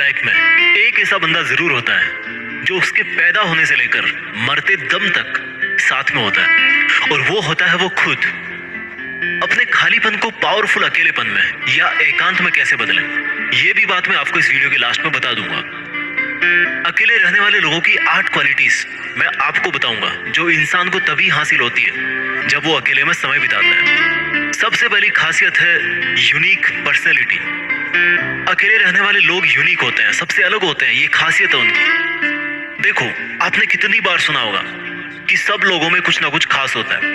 Life में एक ऐसा बंदा जरूर होता है जो उसके पैदा होने से लेकर मरते दम तक साथ में होता है, और वो होता है वो खुद। अपने खालीपन को पावरफुल अकेलेपन में या एकांत में कैसे बदलें, ये भी बात मैं आपको इस वीडियो के लास्ट में बता दूंगा। अकेले रहने वाले लोगों की 8 क्वालिटीज मैं आपको बताऊंगा जो इंसान को तभी हासिल होती है जब वो अकेले में समय बिताता है। सबसे पहली खासियत है यूनिक पर्सनैलिटी। अकेले रहने वाले लोग यूनिक होते हैं, सबसे अलग होते हैं, ये खासियत है उनकी। देखो, आपने कितनी बार सुना होगा कि सब लोगों में कुछ ना कुछ खास होता है,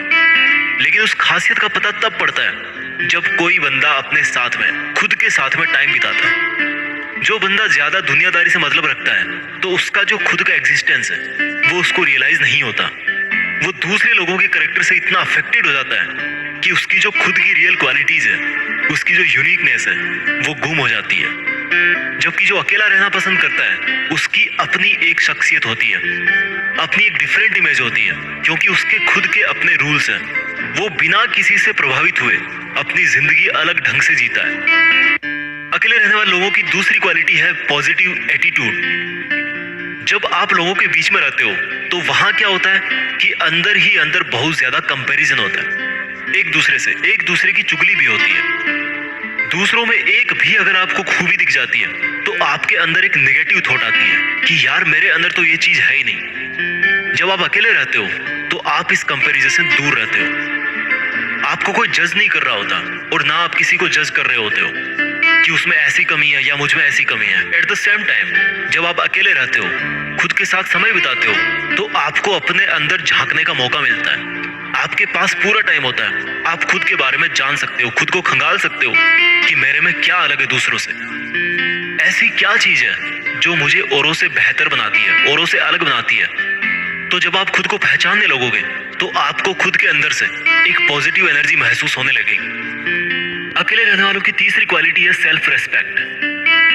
लेकिन उस खासियत का पता तब पड़ता है जब कोई बंदा अपने साथ में, खुद के साथ में टाइम बिताता है। जो बंदा ज्यादा दुनियादारी से मतलब रखता है तो उसका जो खुद का एग्जिस्टेंस है वो उसको रियलाइज नहीं होता। वो दूसरे लोगों के कैरेक्टर से इतना अफेक्टेड हो जाता है कि उसकी जो खुद की रियल क्वालिटीज है, उसकी जो यूनिकनेस है, वो गुम हो जाती है। जबकि जो अकेला रहना पसंद करता है उसकी अपनी एक शख्सियत होती है, अपनी एक डिफरेंट इमेज होती है, क्योंकि उसके खुद के अपने रूल्स हैं। वो बिना किसी से प्रभावित हुए अपनी जिंदगी अलग ढंग से जीता है। अकेले रहने वाले लोगों की दूसरी क्वालिटी है पॉजिटिव एटीट्यूड। जब आप लोगों के बीच में रहते हो तो वहां क्या होता है कि अंदर ही अंदर बहुत ज्यादा कंपैरिजन होता है एक दूसरे से, एक दूसरे की चुगली भी होती है। दूसरों में एक भी अगर आपको खूबी दिख जाती है तो आपके अंदर एक नेगेटिव थॉट आती है कि यार मेरे अंदर तो ये चीज है ही नहीं। जब आप अकेले रहते हो तो आप इस कंपैरिजन से दूर रहते हो। आपको कोई जज नहीं कर रहा होता और ना आप किसी को जज कर रहे होते हो कि उसमें ऐसी कमी है या मुझ में ऐसी कमी है। एट द सेम टाइम जब आप अकेले रहते हो, खुद के साथ समय बिताते हो, तो आपको अपने अंदर झांकने का मौका मिलता है। आपके पास पूरा टाइम होता है, आप खुद के बारे में जान सकते हो, खुद को खंगाल सकते हो कि मेरे में क्या अलग है दूसरों से, ऐसी क्या चीज है जो मुझे औरों से बेहतर बनाती है, औरों से अलग बनाती है। तो जब आप खुद को पहचानने लगोगे तो आपको खुद के अंदर से एक पॉजिटिव एनर्जी महसूस होने लगेगी। अकेले रहने वालों की तीसरी क्वालिटी है सेल्फ रेस्पेक्ट।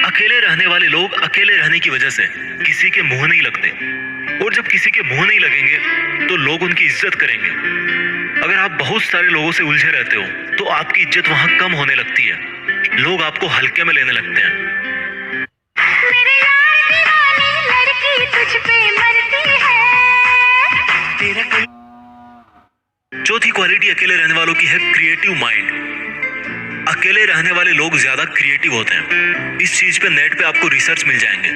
अकेले रहने वाले लोग अकेले रहने की वजह से किसी के मुंह नहीं लगते, और जब किसी के मुंह नहीं लगेंगे तो लोग उनकी इज्जत करेंगे। अगर आप बहुत सारे लोगों से उलझे रहते हो तो आपकी इज्जत वहां कम होने लगती है, लोग आपको हल्के में लेने लगते हैं। मेरे यार दीवानी लड़की तुझ पे मरती है। चौथी क्वालिटी अकेले रहने वालों की है क्रिएटिव माइंड। अकेले रहने वाले लोग ज्यादा क्रिएटिव होते हैं, इस चीज पे नेट पे आपको रिसर्च मिल जाएंगे।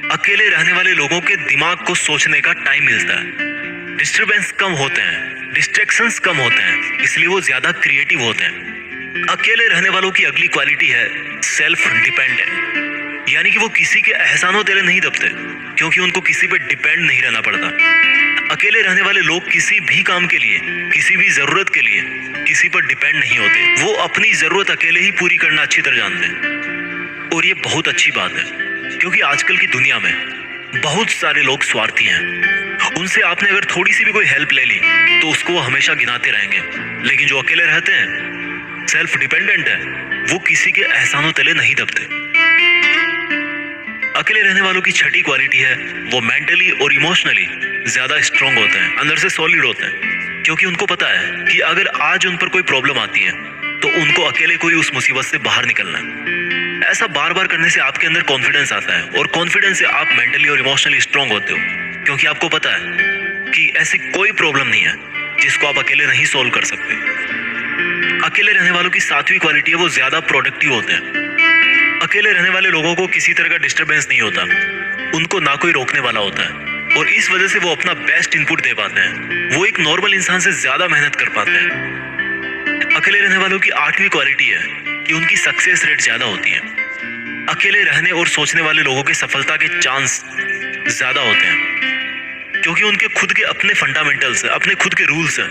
अकेले रहने वाले लोगों के दिमाग को सोचने का टाइम मिलता है, डिस्टरबेंस कम होते हैं, डिस्ट्रैक्शंस कम होते हैं, इसलिए वो ज्यादा क्रिएटिव होते हैं। अकेले रहने वालों की अगली क्वालिटी है सेल्फ डिपेंडेंट, यानी कि वो किसी के एहसानों तेले नहीं दबते, क्योंकि उनको किसी पे डिपेंड नहीं रहना पड़ता। अकेले रहने वाले लोग किसी भी काम के लिए, किसी भी जरूरत के लिए किसी पर डिपेंड नहीं होते। वो अपनी जरूरत अकेले ही पूरी करना अच्छी तरह जानते हैं, और ये बहुत अच्छी बात है, क्योंकि आजकल की दुनिया में बहुत सारे लोग स्वार्थी हैं। उनसे आपने अगर थोड़ी सी भी कोई हेल्प ले ली तो उसको वो हमेशा गिनाते रहेंगे। लेकिन जो अकेले रहते हैं, सेल्फ डिपेंडेंट है, वो किसी के एहसानों तले नहीं दबते। अकेले रहने वालों की छठी क्वालिटी है वो मेंटली और इमोशनली ज्यादा स्ट्रांग होते हैं, अंदर से सॉलिड होते हैं, क्योंकि उनको पता है कि अगर आज उन पर कोई प्रॉब्लम आती है तो उनको अकेले कोई उस मुसीबत से बाहर निकलना है। ऐसा बार बार करने से आपके अंदर कॉन्फिडेंस आता है, और कॉन्फिडेंस से आप मेंटली और इमोशनली स्ट्रांग होते हो, क्योंकि आपको पता है कि ऐसी कोई प्रॉब्लम नहीं है जिसको आप अकेले नहीं सॉल्व कर सकते। अकेले रहने वालों की सातवीं क्वालिटी है वो ज्यादा प्रोडक्टिव होते हैं। अकेले रहने वाले लोगों को किसी तरह का डिस्टरबेंस नहीं होता, उनको ना कोई रोकने वाला होता है, और इस वजह से वो अपना बेस्ट इनपुट दे पाते हैं। वो एक नॉर्मल इंसान से ज्यादा मेहनत कर पाते हैं। अकेले रहने वालों की आठवीं क्वालिटी है कि उनकी सक्सेस रेट ज्यादा होती है। अकेले रहने और सोचने वाले लोगों के सफलता के चांस ज्यादा होते हैं, क्योंकि उनके खुद के अपने फंडामेंटल्स हैं, अपने खुद के रूल्स हैं।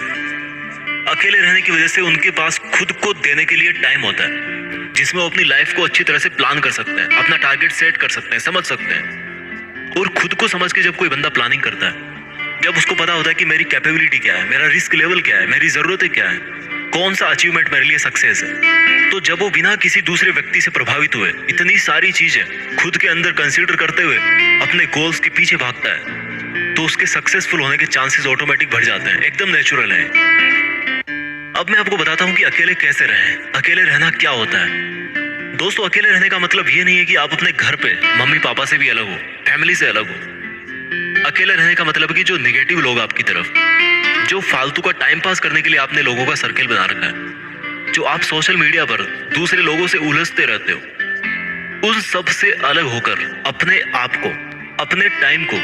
अकेले रहने की वजह से उनके पास खुद को देने के लिए टाइम होता है, जिसमें वो अपनी लाइफ को अच्छी तरह से प्लान कर सकते हैं, अपना टारगेट सेट कर सकते हैं, समझ सकते हैं। और खुद को समझ के जब कोई बंदा प्लानिंग करता है, जब उसको पता होता है कि मेरी कैपेबिलिटी क्या है, मेरा रिस्क लेवल क्या है, मेरी जरूरतें क्या है, कौन सा अचीवमेंट मेरे लिए सक्सेस है, तो जब वो बिना किसी दूसरे व्यक्ति से प्रभावित हुए इतनी सारी चीजें खुद के अंदर कंसीडर करते हुए अपने गोल्स के पीछे भागता है, तो उसके सक्सेसफुल होने के चांसेस ऑटोमेटिक बढ़ जाते हैं, एकदम नेचुरल है। अब मैं आपको बताता हूँ कि अकेले कैसे रहें, अकेले रहना क्या होता है। दोस्तों, अकेले रहने का मतलब ये नहीं है कि आप अपने घर पे मम्मी पापा से भी अलग हो, फैमिली से अलग हो। अकेले रहने का मतलब है कि जो निगेटिव लोग आपकी तरफ, जो फालतू का टाइम पास करने के लिए आपने लोगों का सर्कल बना रखा है, जो आप सोशल मीडिया पर दूसरे लोगों से उलझते रहते हो, उन सब से अलग होकर अपने आप को, अपने टाइम को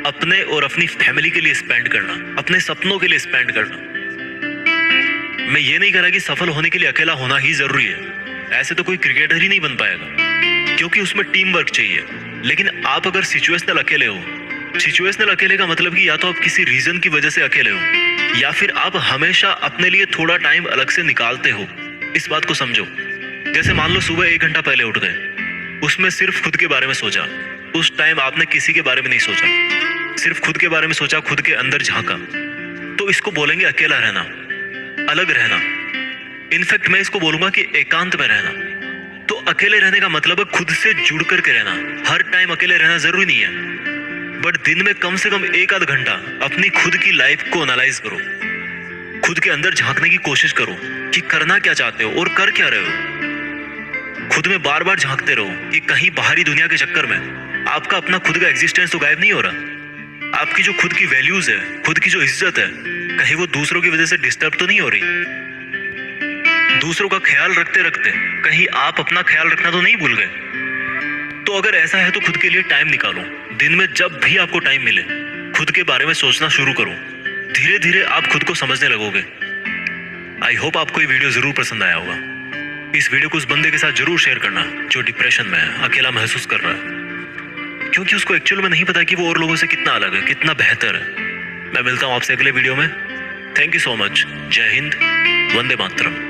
अपने और अपनी फैमिली के लिए स्पेंड करना, अपने सपनों के लिए स्पेंड करना। मैं ये नहीं कह रहा कि सफल होने के लिए अकेला होना ही जरूरी है। ऐसे तो कोई क्रिकेटर ही नहीं बन पाएगा, क्योंकि उसमें टीम वर्क चाहिए। लेकिन आप अगर सिचुएशनल अकेले हो, सिचुएशनल अकेले का मतलब कि या तो आप किसी रीजन की वजह से अकेले हो, या फिर आप हमेशा अपने लिए थोड़ा टाइम अलग से निकालते हो। इस बात को समझो। जैसे मान लो सुबह 1 घंटा पहले उठ गए, उसमें सिर्फ खुद के बारे में सोचा। उस टाइम आपने किसी के बारे में नहीं सोचा, सिर्फ खुद के बारे में सोचा, खुद के अंदर झांका। तो इसको बोलेंगे अकेला रहना, अलग रहना। इनफैक्ट मैं इसको बोलूंगा कि एकांत में रहना। तो अकेले रहने का मतलब है खुद से जुड़ करके रहना। हर टाइम अकेले रहना जरूरी नहीं है, बट दिन में कम से कम 1 आध घंटा अपनी खुद की लाइफ को एनालाइज करो, खुद के अंदर झांकने की कोशिश करो कि करना क्या चाहते हो और कर क्या रहे हो। खुद में बार बार झांकते रहो कि कहीं बाहरी दुनिया के चक्कर में आपका अपना खुद का एग्जिस्टेंस तो गायब नहीं हो रहा। आपकी जो खुद की वैल्यूज है, खुद की जो इज्जत है, कहीं वो दूसरों की वजह से डिस्टर्ब तो नहीं हो रही। दूसरों का ख्याल रखते रखते कहीं आप अपना ख्याल रखना तो नहीं भूल गए। तो अगर ऐसा है तो खुद के लिए टाइम निकालो। दिन में जब भी आपको टाइम मिले, खुद के बारे में सोचना शुरू करो। धीरे धीरे आप खुद को समझने लगोगे। आई होप आपको ये वीडियो जरूर पसंद आया होगा। इस वीडियो को उस बंदे के साथ जरूर शेयर करना जो डिप्रेशन में है, अकेला महसूस कर रहा है, क्योंकि उसको एक्चुअल में नहीं पता कि वो और लोगों से कितना अलग है, कितना बेहतर है। मैं मिलता हूं आपसे अगले वीडियो में। Thank you so much. जय हिंद, वंदे मातरम।